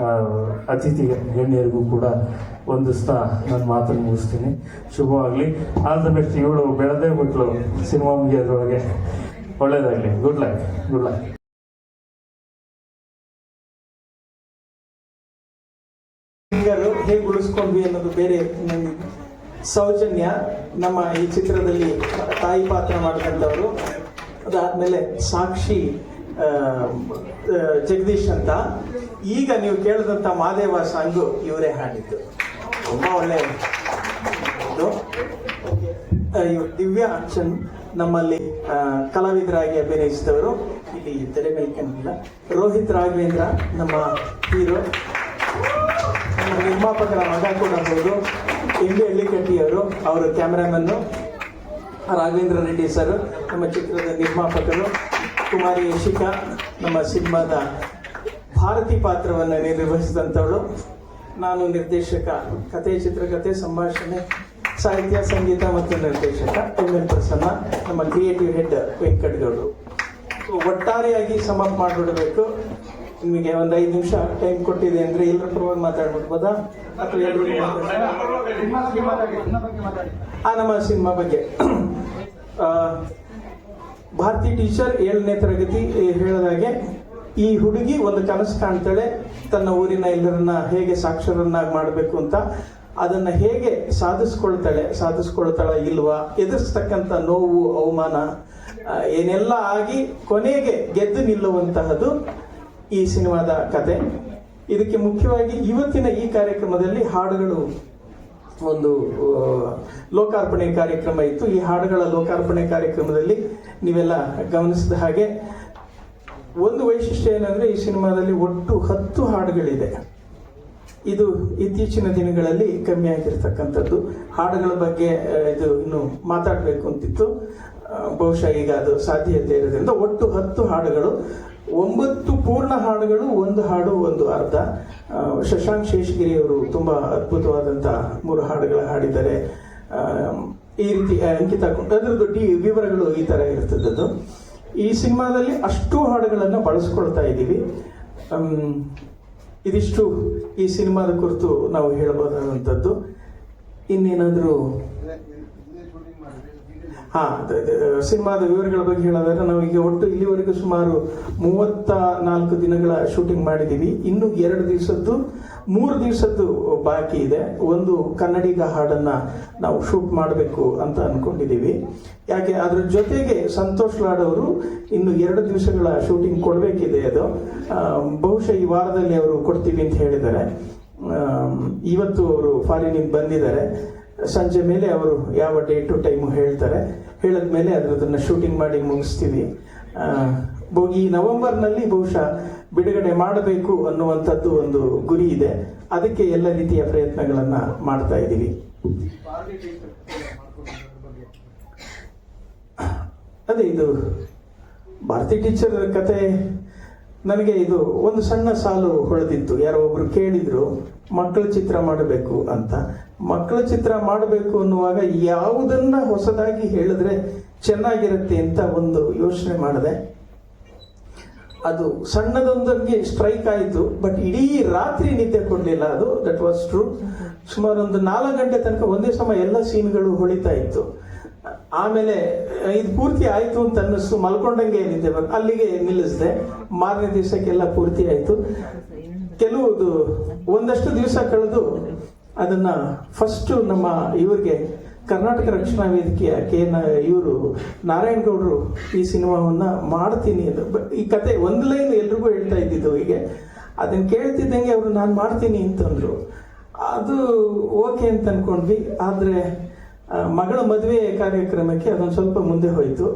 ಅತಿಥಿ ಗಣ್ಯರಿಗೂ ಕೂಡ ವಂದಿಸ್ತಾ ನನ್ನ ಮಾತನ್ನು ಮುಗಿಸ್ತೀನಿ. ಶುಭವಾಗಲಿ. All the best. ಇವಳು ಬೆಳೆದೇ ಬಿಟ್ಲು ಸಿನಿಮಾ ಮುಗಿಯೋದ್ರೊಳಗೆ. ಒಳ್ಳೇದಾಗಲಿ. Good luck. Good luck. ಹೇಗೆ ಉಳಿಸ್ಕೊಂಡ್ವಿ ಅನ್ನೋದು ಬೇರೆ. ಸೌಜನ್ಯ ನಮ್ಮ ಈ ಚಿತ್ರದಲ್ಲಿ ತಾಯಿ ಪಾತ್ರ ಮಾಡಿದಂಥವರು. ಅದಾದ್ಮೇಲೆ ಸಾಕ್ಷಿ ಜಗದೀಶ್ ಅಂತ. ಈಗ ನೀವು ಕೇಳಿದಂಥ ಮಾದೇವ ಸಾಂಗು ಇವರೇ ಹಾಡಿದ್ದು. ತುಂಬ ಒಳ್ಳೆ ದಿವ್ಯಾ ಅರ್ಚನ್ ನಮ್ಮಲ್ಲಿ ಕಲಾವಿದರಾಗಿ ಅಭಿನಯಿಸಿದವರು. ಇಲ್ಲಿ ತೆರೆ ಮೇಲೆ ಕಾಣಿಲ್ಲ. ರೋಹಿತ್ ರಾಘವೇಂದ್ರ ನಮ್ಮ ಹೀರೋ, ನಮ್ಮ ನಿರ್ಮಾಪಕರ ಮಗ ಕೂಡ ಹೌದು. ಇಂಡು ಎಳ್ಳಿಕಟ್ಟಿಯವರು, ಅವರು ಕ್ಯಾಮ್ರಾಮನ್ನು. ರಾಘವೇಂದ್ರ ರೆಡ್ಡಿ ಸರ್ ನಮ್ಮ ಚಿತ್ರದ ನಿರ್ಮಾಪಕರು. ಕುಮಾರಿ ಯಶಿಕಾ ನಮ್ಮ ಸಿನಿಮಾದ ಭಾರತಿ ಪಾತ್ರವನ್ನು ನಿರ್ವಹಿಸಿದಂಥವಳು. ನಾನು ನಿರ್ದೇಶಕ. ಕತೆ, ಚಿತ್ರಕಥೆ, ಸಂಭಾಷಣೆ, ಸಾಹಿತ್ಯ, ಸಂಗೀತ ಮತ್ತು ನಿರ್ದೇಶಕ ಎಂ ಪ್ರಸನ್ನ. ನಮ್ಮ ಕ್ರಿಯೇಟಿವ್ ಹೆಡ್ ವೆಂಕಟಗೌಡರು. ಒಟ್ಟಾರೆಯಾಗಿ ಸಮಪ್ ಮಾಡಿಬಿಡಬೇಕು. ನಿಮಗೆ ಒಂದು 5 ನಿಮಿಷ ಟೈಮ್ ಕೊಟ್ಟಿದೆ ಅಂದರೆ ಎಲ್ಲರ ಪರವಾಗಿ ಮಾತಾಡ್ಬಿಡ್ಬೋದಾ ಅಥವಾ ಎಲ್ಲರೂ ನಮ್ಮ ಸಿನಿಮಾ ಬಗ್ಗೆ. ಭಾರತಿ ಟೀಚರ್ 7ನೇ ತರಗತಿ ಹೇಳಿದಾಗೆ, ಈ ಹುಡುಗಿ ಒಂದು ಕನಸು ಕಾಣ್ತಾಳೆ, ತನ್ನ ಊರಿನ ಎಲ್ಲರನ್ನ ಹೇಗೆ ಸಾಕ್ಷರನ್ನಾಗಿ ಮಾಡಬೇಕು ಅಂತ. ಅದನ್ನ ಹೇಗೆ ಸಾಧಿಸ್ಕೊಳ್ತಾಳ ಇಲ್ವಾ, ಎದುರಿಸ್ತಕ್ಕಂಥ ನೋವು, ಅವಮಾನ ಏನೆಲ್ಲ ಆಗಿ ಕೊನೆಗೆ ಗೆದ್ದು ನಿಲ್ಲುವಂತಹದ್ದು ಈ ಸಿನಿಮಾದ ಕತೆ. ಇದಕ್ಕೆ ಮುಖ್ಯವಾಗಿ ಇವತ್ತಿನ ಈ ಕಾರ್ಯಕ್ರಮದಲ್ಲಿ ಹಾಡುಗಳು ಒಂದು ಲೋಕಾರ್ಪಣೆ ಕಾರ್ಯಕ್ರಮ ಇತ್ತು. ಈ ಹಾಡುಗಳ ಲೋಕಾರ್ಪಣೆ ಕಾರ್ಯಕ್ರಮದಲ್ಲಿ ನೀವೆಲ್ಲ ಗಮನಿಸಿದ ಹಾಗೆ ಒಂದು ವೈಶಿಷ್ಟ್ಯ ಏನಂದ್ರೆ, ಈ ಸಿನಿಮಾದಲ್ಲಿ ಒಟ್ಟು 10 ಹಾಡುಗಳಿದೆ. ಇದು ಇತ್ತೀಚಿನ ದಿನಗಳಲ್ಲಿ ಕಮ್ಮಿ ಆಗಿರ್ತಕ್ಕಂಥದ್ದು. ಹಾಡುಗಳ ಬಗ್ಗೆ ಇದು ಇನ್ನು ಮಾತಾಡಬೇಕು ಅಂತಿತ್ತು, ಬಹುಶಃ ಈಗ ಅದು ಸಾಧ್ಯತೆ ಇರೋದ್ರಿಂದ ಒಟ್ಟು 10 ಹಾಡುಗಳು, 9 ಪೂರ್ಣ ಹಾಡುಗಳು, 1 ಹಾಡು 1 ಅರ್ಧ. ಶಶಾಂಕ್ ಶೇಷಗಿರಿ ಅವರು ತುಂಬಾ ಅದ್ಭುತವಾದಂಥ 3 ಹಾಡುಗಳ ಹಾಡಿದ್ದಾರೆ. ಈ ರೀತಿ ಅಂಕಿತ ಅದರದ್ದು ವಿವರಗಳು ಈ ತರ ಇರ್ತದ್ದು. ಈ ಸಿನಿಮಾದಲ್ಲಿ ಅಷ್ಟು ಹಾಡುಗಳನ್ನು ಬಳಸ್ಕೊಳ್ತಾ ಇದ್ದೀವಿ. ಇದಿಷ್ಟು ಈ ಸಿನಿಮಾದ ಕುರಿತು ನಾವು ಹೇಳಬಹುದಾದಂಥದ್ದು. ಇನ್ನೇನಾದರೂ ಸಿನಿಮಾದ ವಿವರಗಳ ಬಗ್ಗೆ ಹೇಳೋದಾದ್ರೆ ನಾವು ಈಗ ಒಟ್ಟು ಇಲ್ಲಿವರೆಗೂ ಸುಮಾರು 34 ದಿನಗಳ ಶೂಟಿಂಗ್ ಮಾಡಿದ್ದೀವಿ. ಇನ್ನು 3 ದಿವಸದ್ದು ಬಾಕಿ ಇದೆ. ಒಂದು ಕನ್ನಡಿಗ ಹಾಡನ್ನ ನಾವು ಶೂಟ್ ಮಾಡಬೇಕು ಅಂತ ಅನ್ಕೊಂಡಿದ್ದೀವಿ. ಯಾಕೆ ಅದ್ರ ಜೊತೆಗೆ ಸಂತೋಷ್ ಲಾಡ್ ಅವರು ಇನ್ನು 2 ದಿವಸಗಳ ಶೂಟಿಂಗ್ ಕೊಡಬೇಕಿದೆ. ಅದು ಬಹುಶಃ ಈ ವಾರದಲ್ಲಿ ಅವರು ಕೊಡ್ತೀವಿ ಅಂತ ಹೇಳಿದ್ದಾರೆ. ಇವತ್ತು ಅವರು ಫಾರಿನಿಂದ ಬಂದಿದ್ದಾರೆ. ಸಂಜೆ ಮೇಲೆ ಅವರು ಯಾವ ಡೇಟು ಟೈಮು ಹೇಳ್ತಾರೆ. ಹೇಳಿದ್ಮೇಲೆ ಅದನ್ನ ಶೂಟಿಂಗ್ ಮಾಡಿ ಮುಗಿಸ್ತೀವಿ. ಈ ನವೆಂಬರ್ನಲ್ಲಿ ಬಹುಶಃ ಬಿಡುಗಡೆ ಮಾಡಬೇಕು ಅನ್ನುವಂಥದ್ದು ಒಂದು ಗುರಿ ಇದೆ. ಅದಕ್ಕೆ ಎಲ್ಲ ರೀತಿಯ ಪ್ರಯತ್ನಗಳನ್ನ ಮಾಡ್ತಾ ಇದ್ದೀವಿ. ಅದೇ ಇದು ಭಾರತಿ ಟೀಚರ್ ಕತೆ ನನಗೆ ಇದು ಒಂದು ಸಣ್ಣ ಸಾಲು ಹೊಳೆದಿತ್ತು. ಯಾರೋ ಒಬ್ರು ಕೇಳಿದ್ರು ಮಕ್ಕಳ ಚಿತ್ರ ಮಾಡಬೇಕು ಅಂತ. ಮಕ್ಕಳ ಚಿತ್ರ ಮಾಡಬೇಕು ಅನ್ನುವಾಗ ಯಾವುದನ್ನ ಹೊಸದಾಗಿ ಹೇಳಿದ್ರೆ ಚೆನ್ನಾಗಿರುತ್ತೆ ಅಂತ ಒಂದು ಯೋಚನೆ ಮಾಡಿದೆ. ಅದು ಸಣ್ಣದೊಂದಕ್ಕೆ ಸ್ಟ್ರೈಕ್ ಆಯಿತು. ಬಟ್ ಇಡೀ ರಾತ್ರಿ ನಿದ್ದೆ ಕೊಡಲಿಲ್ಲ. ಅದು ದಟ್ ವಾಸ್ ಟ್ರೂ. ಸುಮಾರು ಒಂದು 4 ಗಂಟೆ ತನಕ ಒಂದೇ ಸಮ ಎಲ್ಲ ಸೀನ್ಗಳು ಹೊಳಿತಾ ಇತ್ತು. ಆಮೇಲೆ ಇದು ಪೂರ್ತಿ ಆಯ್ತು ಅಂತ ಅನ್ನಿಸ್ತು. ಮಲ್ಕೊಂಡಂಗೆ ಏನಿದೆ ಅಲ್ಲಿಗೆ ನಿಲ್ಲಿಸಿದೆ. ಮಾರನೇ ದಿವಸಕ್ಕೆಲ್ಲ ಪೂರ್ತಿ ಆಯ್ತು. ಕೆಲವುದು ಒಂದಷ್ಟು ದಿವಸ ಕಳೆದು ಅದನ್ನ ಫಸ್ಟ್ ನಮ್ಮ ಇವ್ರಿಗೆ ಕರ್ನಾಟಕ ರಕ್ಷಣಾ ವೇದಿಕೆಯ ಇವರು ನಾರಾಯಣ್ ಗೌಡರು ಈ ಸಿನಿಮಾವನ್ನ ಮಾಡ್ತೀನಿ ಈ ಕತೆ ಒಂದು ಲೈನ್ ಎಲ್ರಿಗೂ ಹೇಳ್ತಾ ಇದ್ದಿದ್ದು. ಹೀಗೆ ಅದನ್ನ ಕೇಳ್ತಿದ್ದಂಗೆ ಅವರು ನಾನು ಮಾಡ್ತೀನಿ ಅಂತಂದ್ರು. ಅದು ಓಕೆ ಅಂತ ಅನ್ಕೊಂಡ್ವಿ. ಆದ್ರೆ ಮಗಳ ಮದುವೆ ಕಾರ್ಯಕ್ರಮಕ್ಕೆ ಅದೊಂದು ಸ್ವಲ್ಪ ಮುಂದೆ ಹೋಯ್ತು.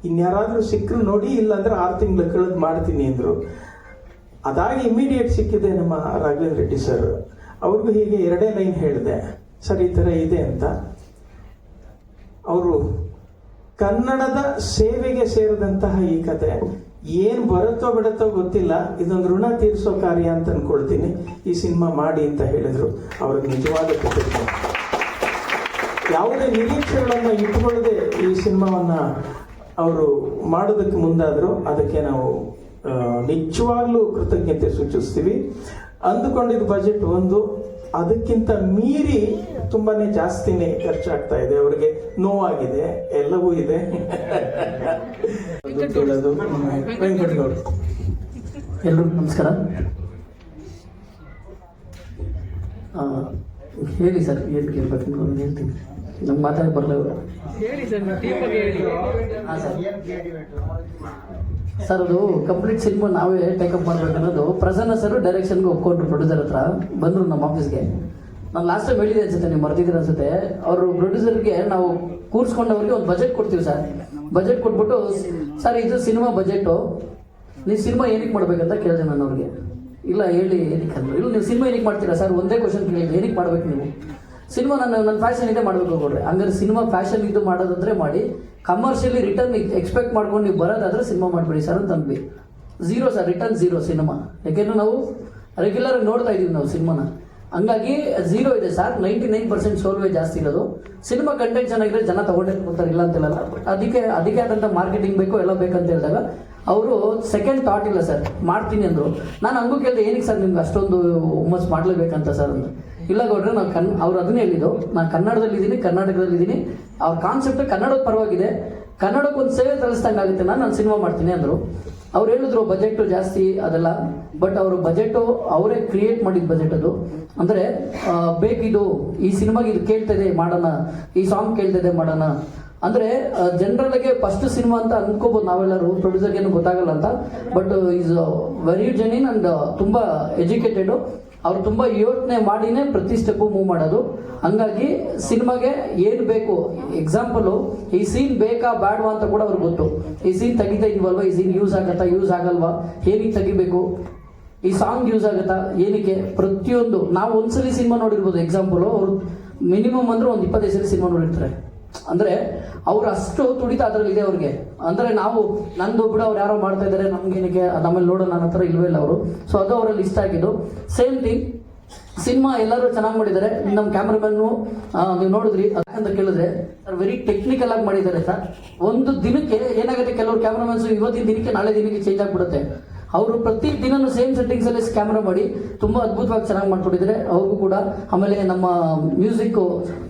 ಇನ್ಯಾರಾದ್ರೂ ಸಿಕ್ಕರು ನೋಡಿ, ಇಲ್ಲಾಂದ್ರೆ 6 ತಿಂಗಳು ಕಳೆದು ಮಾಡ್ತೀನಿ ಅಂದ್ರು. ಅದಾಗಿ ಇಮಿಡಿಯೇಟ್ ಸಿಕ್ಕಿದೆ ನಮ್ಮ ರಾಘವೇಂದ್ರ ರೆಡ್ಡಿ ಸರ್. ಅವ್ರಿಗೂ ಹೀಗೆ 2 ಲೈನ್ ಹೇಳಿದೆ, ಸರ್ ಈ ಥರ ಇದೆ ಅಂತ. ಅವರು ಕನ್ನಡದ ಸೇವೆಗೆ ಸೇರಿದಂತಹ ಈ ಕತೆ ಏನ್ ಬರುತ್ತೋ ಬಿಡುತ್ತೋ ಗೊತ್ತಿಲ್ಲ, ಇದೊಂದು ಋಣ ತೀರಿಸೋ ಕಾರ್ಯ ಅಂತ ಅನ್ಕೊಳ್ತೀನಿ, ಈ ಸಿನಿಮಾ ಮಾಡಿ ಅಂತ ಹೇಳಿದ್ರು. ಅವ್ರಿಗೆ ನಿಜವಾದ ಕೃತಜ್ಞತೆ. ಯಾವುದೇ ನಿರೀಕ್ಷೆಗಳನ್ನ ಇಟ್ಟುಕೊಳ್ಳದೆ ಈ ಸಿನಿಮಾವನ್ನ ಅವರು ಮಾಡೋದಕ್ಕೆ ಮುಂದಾದ್ರು. ಅದಕ್ಕೆ ನಾವು ನಿಜವಾಗ್ಲೂ ಕೃತಜ್ಞತೆ ಸೂಚಿಸ್ತೀವಿ. ಅಂದುಕೊಂಡಿದ್ದ ಬಜೆಟ್ ಒಂದು, ಅದಕ್ಕಿಂತ ಮೀರಿ ತುಂಬಾನೇ ಜಾಸ್ತಿನೇ ಖರ್ಚಾಗ್ತಾ ಇದೆ. ಅವರಿಗೆ ನೋವಾಗಿದೆ, ಎಲ್ಲವೂ ಇದೆ. ವೆಂಕಟಗೌಡ ಎಲ್ರಿಗೂ ನಮಸ್ಕಾರ. ಹೇಳಿ ಸರ್, ಏನು ಕೇಳ್ಬೇಕು ನಾನು ಹೇಳ್ತೀನಿ. ನಮ್ಗೆ ಮಾತಾಡಿ ಬರಲ್ಲ ಇವರು. ಹಾಂ ಸರ್, ಅದು ಕಂಪ್ಲೀಟ್ ಸಿನಿಮಾ ನಾವೇ ಟೇಕಪ್ ಮಾಡ್ಬೇಕನ್ನೋದು ಪ್ರಸನ್ನ ಸರ್ ಡೈರೆಕ್ಷನ್ಗೆ ಒಪ್ಕೊಂಡ್ರು. ಪ್ರೊಡ್ಯೂಸರ್ ಹತ್ರ ಬಂದರು ನಮ್ಮ ಆಫೀಸ್ಗೆ. ನಾನು ಲಾಸ್ಟ್ ಟೈಮ್ ಹೇಳಿದೆ ಅನ್ಸುತ್ತೆ, ನೀವು ಮರ್ತಿದ್ದೀರ ಅನ್ಸುತ್ತೆ. ಅವರು ಪ್ರೊಡ್ಯೂಸರ್ಗೆ ನಾವು ಕೂರಿಸ್ಕೊಂಡವ್ರಿಗೆ ಒಂದು ಬಜೆಟ್ ಕೊಡ್ತೀವಿ ಸರ್. ಬಜೆಟ್ ಕೊಟ್ಬಿಟ್ಟು, ಸರ್ ಇದು ಸಿನಿಮಾ ಬಜೆಟು, ನೀವು ಸಿನಿಮಾ ಏನಕ್ಕೆ ಮಾಡ್ಬೇಕಂತ ಕೇಳಿದೆ ನಾನು ಅವ್ರಿಗೆ. ಇಲ್ಲ ಹೇಳಿ ಏನಕ್ಕೆ ಅಂದರು. ಇಲ್ಲ ನೀವು ಸಿನಿಮಾ ಏನಕ್ಕೆ ಮಾಡ್ತೀರಾ ಸರ್, ಒಂದೇ ಕ್ವಶನ್ ಕೇಳಿದ್ದೆ, ಏನಕ್ಕೆ ಮಾಡ್ಬೇಕು ನೀವು ಸಿನಿಮಾ? ನನ್ನ ಫ್ಯಾಷನ್ ಇದೆ ಮಾಡಬೇಕು ಕೊಡ್ರಿ. ಹಂಗಾರೆ ಸಿನಿಮಾ ಫ್ಯಾಷನ್ ಇದು ಮಾಡೋದಾದ್ರೆ ಮಾಡಿ, ಕಮರ್ಷಿಯಲಿ ರಿಟರ್ನ್ ಎಕ್ಸ್ಪೆಕ್ಟ್ ಮಾಡ್ಕೊಂಡು ನೀವು ಬರೋದಾದ್ರೆ ಸಿನಿಮಾ ಮಾಡಬೇಡಿ ಸರ್ ಅಂತ ಅಂದ್ವಿ. 0 ಸರ್, ರಿಟರ್ನ್ 0 ಸಿನಿಮಾ. ಯಾಕೆಂದ್ರೆ ನಾವು ರೆಗ್ಯುಲರ್ ನೋಡ್ತಾ ಇದೀವಿ ನಾವು ಸಿನಿಮಾನ. ಹಂಗಾಗಿ 0 ಇದೆ ಸರ್. 99% ಸೋಲ್ವೇ ಜಾಸ್ತಿ ಇರೋದು. ಸಿನಿಮಾ ಕಂಟೆಂಟ್ ಚೆನ್ನಾಗಿದ್ರೆ ಜನ ತಗೊಂಡೇ ಕೊಡ್ತಾರೆ, ಇಲ್ಲ ಅಂತ ಹೇಳಲ್ಲ. ಅದಕ್ಕೆ ಆದಂಥ ಮಾರ್ಕೆಟಿಂಗ್ ಬೇಕು, ಎಲ್ಲ ಬೇಕಂತ ಹೇಳಿದಾಗ ಅವರು ಸೆಕೆಂಡ್ ಥಾಟ್ ಇಲ್ಲ ಸರ್, ಮಾಡ್ತೀನಿ ಅಂದರು. ನಾನು ಹಂಗೂ ಕೇಳಿದೆ, ಏನಕ್ಕೆ ಸರ್ ನಿಮ್ಗೆ ಅಷ್ಟೊಂದು ಹುಮ್ಮಸ್ ಮಾಡಲೇಬೇಕಂತ ಸರ್ ಅಂದರು. ಇಲ್ಲ ಗೌಡ್ರೆ, ನಾವು ಅವ್ರು ಅದನ್ನೇ ಹೇಳಿದ್ದು, ನಾನು ಕನ್ನಡದಲ್ಲಿದ್ದೀನಿ, ಕರ್ನಾಟಕದಲ್ಲಿದ್ದೀನಿ. ಅವ್ರ ಕಾನ್ಸೆಪ್ಟ್ ಕನ್ನಡದ ಪರವಾಗಿದೆ, ಕನ್ನಡಕ್ಕೆ ಒಂದು ಸೇವೆ ತರಿಸ್ದಂಗೆ ಆಗುತ್ತೆ, ನಾನು ಸಿನಿಮಾ ಮಾಡ್ತೀನಿ ಅಂದರು. ಅವ್ರು ಹೇಳಿದ್ರು ಬಜೆಟ್ ಜಾಸ್ತಿ ಅದೆಲ್ಲ. ಬಟ್ ಅವರು ಬಜೆಟು ಅವರೇ ಕ್ರಿಯೇಟ್ ಮಾಡಿದ ಬಜೆಟ್ ಅದು. ಅಂದರೆ ಬೇಕಿದು ಈ ಸಿನಿಮಾಗೆ ಇದು ಕೇಳ್ತದೆ ಮಾಡೋಣ, ಈ ಸಾಂಗ್ ಕೇಳ್ತದೆ ಮಾಡೋಣ. ಅಂದರೆ ಜನರಲ್ಗೆ ಫಸ್ಟ್ ಸಿನಿಮಾ ಅಂತ ಅನ್ಕೋಬೋದು ನಾವೆಲ್ಲರೂ, ಪ್ರೊಡ್ಯೂಸರ್ಗೇನು ಗೊತ್ತಾಗಲ್ಲ ಅಂತ. But is very genuine and ತುಂಬ ಎಜುಕೇಟೆಡು. ಅವ್ರು ತುಂಬ ಯೋಚನೆ ಮಾಡಿನೇ ಪ್ರತಿ ಸ್ಟೆಪ್ಪು ಮೂವ್ ಮಾಡೋದು. ಹಂಗಾಗಿ ಸಿನಿಮಾಗೆ ಏನು ಬೇಕು, ಎಕ್ಸಾಂಪಲು ಈ ಸೀನ್ ಬೇಕಾ ಬೇಡವಾ ಅಂತ ಕೂಡ ಅವ್ರಿಗೆ ಗೊತ್ತು. ಈ ಸೀನ್ ತೆಗಿತಾ ಇದ್ವಲ್ವಾ, ಈ ಸೀನ್ ಯೂಸ್ ಆಗತ್ತಾ, ಯೂಸ್ ಆಗಲ್ವಾ, ಏನಕ್ಕೆ ತೆಗಿಬೇಕು, ಈ ಸಾಂಗ್ ಯೂಸ್ ಆಗುತ್ತಾ, ಏನಕ್ಕೆ, ಪ್ರತಿಯೊಂದು. ನಾವು ಒಂದ್ಸಲಿ ಸಿನಿಮಾ ನೋಡಿರ್ಬೋದು. ಎಕ್ಸಾಂಪಲು ಅವರು ಮಿನಿಮಮ್ ಅಂದ್ರೆ ಒಂದು 25 ಸಲ ಸಿನಿಮಾ ನೋಡಿರ್ತಾರೆ. ಅಂದರೆ ಅವ್ರು ಅಷ್ಟು ತುಡಿತ ಅದರಲ್ಲಿ ಇದೆ ಅವ್ರಿಗೆ. ಅಂದರೆ ನಾವು ನಂದು ಬಿಡ ಅವ್ರು ಯಾರೋ ಮಾಡ್ತಾ ಇದ್ದಾರೆ, ನಮ್ಗೇನಕ್ಕೆ ನಮ್ಮಲ್ಲಿ ನೋಡೋಣ ನನ್ನ ಹತ್ರ ಇಲ್ವೇ ಇಲ್ಲ ಅವರು. ಸೊ ಅದು ಅವರಲ್ಲಿ ಇಷ್ಟ ಆಗಿದ್ದು. ಸೇಮ್ ಥಿಂಗ್ ಸಿನಿಮಾ ಎಲ್ಲರೂ ಚೆನ್ನಾಗಿ ಮಾಡಿದ್ದಾರೆ. ನಮ್ಮ ಕ್ಯಾಮ್ರಾಮನ್ನು ನೀವು ನೋಡಿದ್ರಿ ಅಂತ ಕೇಳಿದ್ರೆ ಸರ್ ವೆರಿ ಟೆಕ್ನಿಕಲ್ ಆಗಿ ಮಾಡಿದ್ದಾರೆ ಸರ್. ಒಂದು ದಿನಕ್ಕೆ ಏನಾಗುತ್ತೆ, ಕೆಲವರು ಕ್ಯಾಮ್ರಾಮನ್ಸ್ ಇವತ್ತಿನ ದಿನಕ್ಕೆ ನಾಳೆ ದಿನಕ್ಕೆ ಚೇಂಜ್ ಆಗಿಬಿಡುತ್ತೆ. ಅವರು ಪ್ರತಿ ದಿನನೂ ಸೇಮ್ ಸೆಟ್ಟಿಂಗ್ಸ್ ಅಲ್ಲಿ ಕ್ಯಾಮ್ರಾ ಮಾಡಿ ತುಂಬಾ ಅದ್ಭುತವಾಗಿ ಚೆನ್ನಾಗಿ ಮಾಡ್ಕೊಟ್ಟಿದ್ದಾರೆ ಅವ್ರಿಗೂ ಕೂಡ. ಆಮೇಲೆ ನಮ್ಮ ಮ್ಯೂಸಿಕ್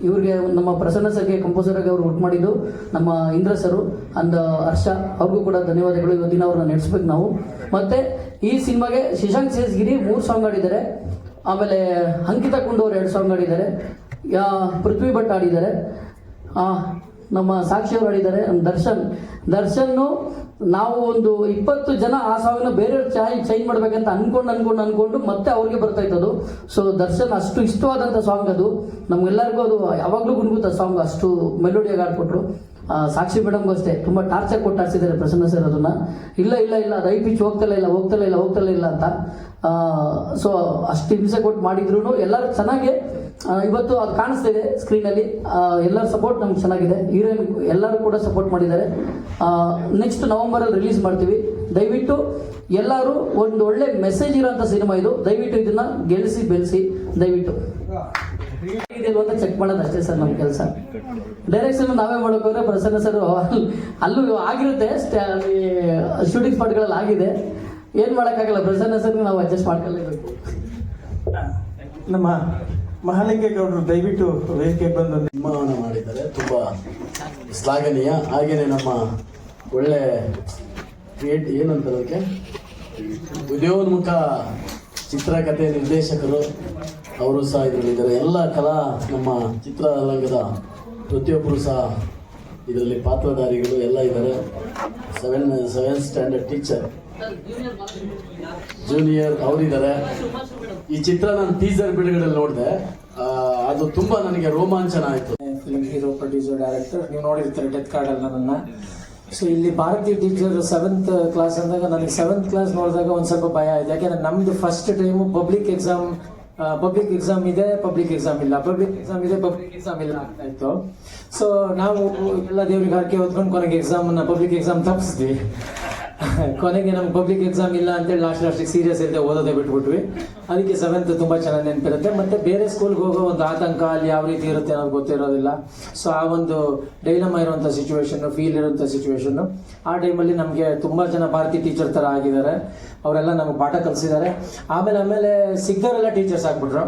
ಇವ್ರಿಗೆ ನಮ್ಮ ಪ್ರಸನ್ನ ಸರ್ಗೆ ಕಂಪೋಸರ್ ಆಗಿ ಅವರು ವರ್ಕ್ ಮಾಡಿದ್ದು ನಮ್ಮ ಇಂದ್ರ ಸರು ಅಂಡ್ ಹರ್ಷ, ಅವ್ರಿಗೂ ಕೂಡ ಧನ್ಯವಾದಗಳು. ಇವತ್ತಿನ ಅವ್ರನ್ನ ನಡೆಸ್ಬೇಕು ನಾವು. ಮತ್ತೆ ಈ ಸಿನಿಮಾಗೆ ಶಶಾಂಕ್ ಸೇಸ್ಗಿರಿ 3 ಸಾಂಗ್ ಆಡಿದ್ದಾರೆ, ಆಮೇಲೆ ಅಂಕಿತಾ ಕುಂಡು ಅವರು 2 ಸಾಂಗ್ ಆಡಿದ್ದಾರೆ, ಪೃಥ್ವಿ ಭಟ್ ಆಡಿದ್ದಾರೆ, ನಮ್ಮ ಸಾಕ್ಷಿ ಅವರು ಆಡಿದ್ದಾರೆ, ದರ್ಶನ್ ನಾವು ಒಂದು 20 ಜನ ಆ ಸಾಂಗ್ನ ಬೇರೆ ಚೇಂಜ್ ಮಾಡ್ಬೇಕಂತ ಅನ್ಕೊಂಡು ಮತ್ತೆ ಅವ್ರಿಗೆ ಬರ್ತಾ ಇತ್ತದು. ಸೊ ದರ್ಶನ್ ಅಷ್ಟು ಇಷ್ಟವಾದಂಥ ಸಾಂಗ್ ಅದು, ನಮ್ಗೆಲ್ಲರಿಗೂ ಅದು ಯಾವಾಗಲೂ ಗುಣಗುತ್ತ ಸಾಂಗ್, ಅಷ್ಟು ಮೆಲೋಡಿಯಾಗಿ ಆಡ್ಕೊಟ್ರು. ಸಾಕ್ಷಿ ಮೇಡಮ್ಗೂ ಅಷ್ಟೇ ತುಂಬ ಟಾರ್ಚರ್ ಕೊಟ್ಟು ಆಡ್ಸಿದ್ದಾರೆ ಪ್ರಸನ್ನ ಸರ್ ಅದನ್ನ. ಇಲ್ಲ ಅದು ಐ ಪಿಚ್ ಹೋಗ್ತಲೇ ಇಲ್ಲ ಅಂತ. ಸೊ ಅಷ್ಟು ಹಿಂಸೆ ಕೊಟ್ಟು ಮಾಡಿದ್ರು ಎಲ್ಲರೂ ಚೆನ್ನಾಗಿ ಇವತ್ತು ಅದು ಕಾಣಿಸ್ತಾ ಇದೆ ಸ್ಕ್ರೀನಲ್ಲಿ. ಎಲ್ಲರ ಸಪೋರ್ಟ್ ನಮ್ಗೆ ಚೆನ್ನಾಗಿದೆ, ಹೀರೋಯಿನ್ ಎಲ್ಲರೂ ಕೂಡ ಸಪೋರ್ಟ್ ಮಾಡಿದ್ದಾರೆ. ನೆಕ್ಸ್ಟ್ ನವೆಂಬರಲ್ಲಿ ರಿಲೀಸ್ ಮಾಡ್ತೀವಿ. ದಯವಿಟ್ಟು ಎಲ್ಲರೂ ಒಂದು ಒಳ್ಳೆ ಮೆಸೇಜ್ ಇರೋಂಥ ಸಿನಿಮಾ ಇದು, ದಯವಿಟ್ಟು ಇದನ್ನ ಗೆಲ್ಲಿಸಿ ಬೆಳೆಸಿ ದಯವಿಟ್ಟು. ಇದೆಲ್ಲ ಅಂತ ಚೆಕ್ ಮಾಡೋದು ಅಷ್ಟೇ ಸರ್ ನಮ್ಮ ಕೆಲಸ. ಡೈರೆಕ್ಷನ್ ನಾವೇ ಮಾಡೋಕೋದ್ರೆ ಪ್ರಸನ್ನ ಸರ್ ಅಲ್ಲೂ ಆಗಿರುತ್ತೆ, ಶೂಟಿಂಗ್ ಸ್ಪಾಟ್ಗಳಲ್ಲಿ ಆಗಿದೆ, ಏನು ಮಾಡೋಕ್ಕಾಗಲ್ಲ. ಪ್ರಸನ್ನ ಸರ್ ನಾವು ಅಡ್ಜಸ್ಟ್ ಮಾಡ್ಕೊಳ್ಳೇಬೇಕು. ನಮ್ಮ ಮಹಾಲಿಂಗೇಗೌಡರು ದಯವಿಟ್ಟು ವೇದಿಕೆ ಬಂದು ನಿರ್ಮಾಣ ಮಾಡಿದ್ದಾರೆ, ತುಂಬ ಶ್ಲಾಘನೀಯ. ಹಾಗೆಯೇ ನಮ್ಮ ಒಳ್ಳೆ ಏನಂತಾರೆ ಉದಯೋನ್ಮುಖ ಚಿತ್ರಕಥೆ ನಿರ್ದೇಶಕರು ಅವರು ಸಹ ಇದರಲ್ಲಿದ್ದಾರೆ. ಎಲ್ಲ ನಮ್ಮ ಚಿತ್ರರಂಗದ ಪ್ರತಿಯೊಬ್ಬರು ಸಹ ಇದರಲ್ಲಿ ಪಾತ್ರಧಾರಿಗಳು ಎಲ್ಲ ಇದ್ದಾರೆ. 7th ಸ್ಟ್ಯಾಂಡರ್ಡ್ ಟೀಚರ್ ಜೂನಿಯರ್ ಅವರಿದ್ದಾರೆ. ಈ ಚಿತ್ರ ನಾನು ಟೀಸರ್ ಬಿಡುಗಡೆ ನೋಡಿದೆ, ಅದು ತುಂಬಾ ನನಗೆ ರೋಮಾಂಚನ ಆಯಿತು. ಫಿಲ್ಮ್ ಹೀರೋ, ಪ್ರೊಡ್ಯೂಸರ್, ಡೈರೆಕ್ಟರ್, ನೀವು ನೋಡಿರ್ತಾರೆ ಡೆತ್ ಕಾರ್ಡ್ ಅಲ್ಲಿ ನನ್ನ. ಸೊ ಇಲ್ಲಿ ಭಾರತೀಯ ಟೀಚರ್ 7th ಕ್ಲಾಸ್ ಅಂದಾಗ ನನಗೆ 7th ಕ್ಲಾಸ್ ನೋಡಿದಾಗ ಒಂದು ಸ್ವಲ್ಪ ಭಯ ಆಯ್ತು. ಯಾಕೆಂದ್ರೆ ನಮ್ದು ಫಸ್ಟ್ ಟೈಮು ಪಬ್ಲಿಕ್ ಎಕ್ಸಾಮ್ ಇದೆ, ಪಬ್ಲಿಕ್ ಎಕ್ಸಾಮ್ ಇಲ್ಲ, ಪಬ್ಲಿಕ್ ಎಕ್ಸಾಮ್ ಇಲ್ಲ ಆಗ್ತಾ ಇತ್ತು. ಸೊ ನಾವು ಎಲ್ಲ ದೇವ್ರಿಗೆ ಹರಕೆ ಹೊತ್ಕೊಂಡು ಕೊನೆಗೆ ಪಬ್ಲಿಕ್ ಎಕ್ಸಾಮ್ ತಪ್ಪಿಸಿದ್ವಿ. ಕೊನೆಗೆ ನಮ್ಗೆ ಪಬ್ಲಿಕ್ ಎಕ್ಸಾಮ್ ಇಲ್ಲ ಅಂತೇಳಿ ಲಾಸ್ಟಿಗೆ ಸೀರಿಯಸ್ ಇರುತ್ತೆ, ಓದೋದೇ ಬಿಟ್ಬಿಟ್ವಿ. ಅದಕ್ಕೆ 7th ತುಂಬ ಚೆನ್ನಾಗಿ ನೆನಪಿರುತ್ತೆ. ಮತ್ತೆ ಬೇರೆ ಸ್ಕೂಲ್ಗೆ ಹೋಗೋ ಒಂದು ಆತಂಕ ಅಲ್ಲಿ ಯಾವ ರೀತಿ ಇರುತ್ತೆ ಅನ್ನೋದು ಗೊತ್ತಿರೋದಿಲ್ಲ. ಸೊ ಆ ಒಂದು ಡೈಲಮಾ ಇರುವಂಥ ಸಿಚುವೇಶನ್ನು, ಫೀಲ್ ಇರುವಂಥ ಸಿಚುವೇಶನ್ನು, ಆ ಟೈಮಲ್ಲಿ ನಮಗೆ ತುಂಬ ಜನ ಭಾರತೀಯ ಟೀಚರ್ ಥರ ಆಗಿದ್ದಾರೆ. ಅವರೆಲ್ಲ ನಮಗೆ ಪಾಠ ಕಲಿಸಿದ್ದಾರೆ. ಆಮೇಲೆ ಸಿಗ್ದವರೆಲ್ಲ ಟೀಚರ್ಸ್ ಆಗ್ಬಿಟ್ರು,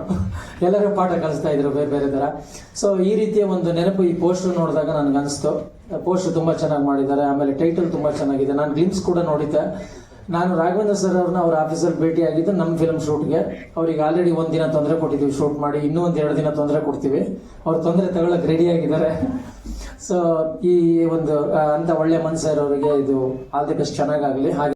ಎಲ್ಲರೂ ಪಾಠ ಕಲಿಸ್ತಾ ಇದ್ರು ಬೇರೆ ಬೇರೆ ಥರ. ಸೊ ಈ ರೀತಿಯ ಒಂದು ನೆನಪು ಈ ಪೋಸ್ಟರ್ ನೋಡಿದಾಗ ನನಗೆ ಅನಿಸ್ತು. ಪೋಸ್ಟರ್ ತುಂಬ ಚೆನ್ನಾಗಿ ಮಾಡಿದ್ದಾರೆ. ಆಮೇಲೆ ಟೈಟಲ್ ತುಂಬ ಚೆನ್ನಾಗಿದೆ. ನಾನು ಗ್ಲಿಮ್ಸ್ ಕೂಡ ನೋಡಿದ್ದೆ. ನಾನು ರಾಘವೇಂದ್ರ ಸರ್ ಅವ್ರನ್ನ ಅವ್ರ ಆಫೀಸಲ್ಲಿ ಭೇಟಿಯಾಗಿದ್ದು ನಮ್ಮ ಫಿಲ್ಮ್ ಶೂಟ್ಗೆ. ಅವ್ರಿಗೆ ಆಲ್ರೆಡಿ 1 ದಿನ ತೊಂದರೆ ಕೊಟ್ಟಿದ್ದೀವಿ ಶೂಟ್ ಮಾಡಿ, ಇನ್ನೂ 1-2 ದಿನ ತೊಂದರೆ ಕೊಡ್ತೀವಿ. ಅವ್ರು ತೊಂದರೆ ತಗೊಳ್ಳೋಕೆ ರೆಡಿ ಆಗಿದ್ದಾರೆ. ಸೊ ಈ ಒಂದು ಅಂತ ಒಳ್ಳೆ ಮನಸ್ಸು ಇರೋರಿಗೆ ಇದು ಆಲ್ ದಿ ಬೆಸ್ಟ್, ಚೆನ್ನಾಗಾಗಲಿ. ಹಾಗೆ